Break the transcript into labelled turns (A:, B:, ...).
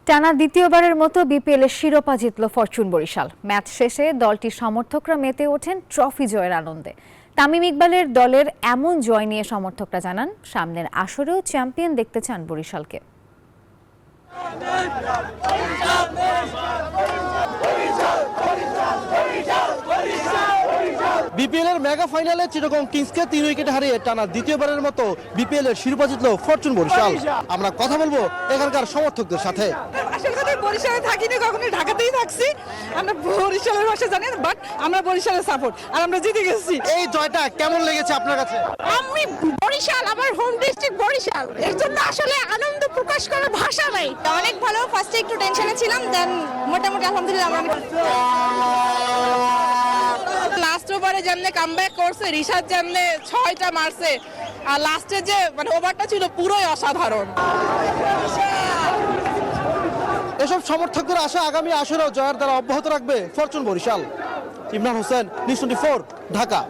A: টানা দ্বিতীয়বারের মতো বিপিএলের শিরোপা জিতল ফরচুন বরিশাল। ম্যাচ শেষে দলটির সমর্থকরা মেতে ওঠেন ট্রফি জয়ের আনন্দে। তামিম ইকবালের দলের এমন জয় নিয়ে সমর্থকরা জানান, সামনের আসরেও চ্যাম্পিয়ন দেখতে চান বরিশালকে।
B: বিপিএল এর মেগা ফাইনালে চিটাগং কিংসকে 3 উইকেটে হারিয়ে টানা দ্বিতীয়বারের মতো বিপিএল এর শিরোপা জিতল ফরচুন বরিশাল। আমরা কথা বলবো এখানকার সমর্থকদের সাথে।
C: আসলে কথা বরিশালে থাকিনি, কখনো ঢাকাতেই থাকছি। আমরা বরিশালের ভাষা জানি না, বাট আমরা বরিশালের সাপোর্ট, আর আমরা জিতে গেছি।
B: এই জয়টা কেমন লেগেছে আপনার কাছে?
C: আমি বরিশাল, আমার হোম ডিস্ট্রিক্ট বরিশাল, এর জন্য আসলে আনন্দ প্রকাশ করার ভাষা নাই। অনেক ভালো। ফার্স্টে একটু টেনশনে ছিলাম, দেন মোটামুটি আলহামদুলিল্লাহ আমরা লাস্ট ওভারে যেমনে কামব্যাক করছে, রিশাদ যেমনে 6টা মারছে, আর লাস্টে যে ওভারটা ছিল পুরোই অসাধারণ।
B: এসব সমর্থকদের আশা আগামী আসরেও জয়ের দ্বারা অব্যাহত রাখবে ফরচুন বরিশাল। ইমরান হোসেন, নিউজ 24, ঢাকা।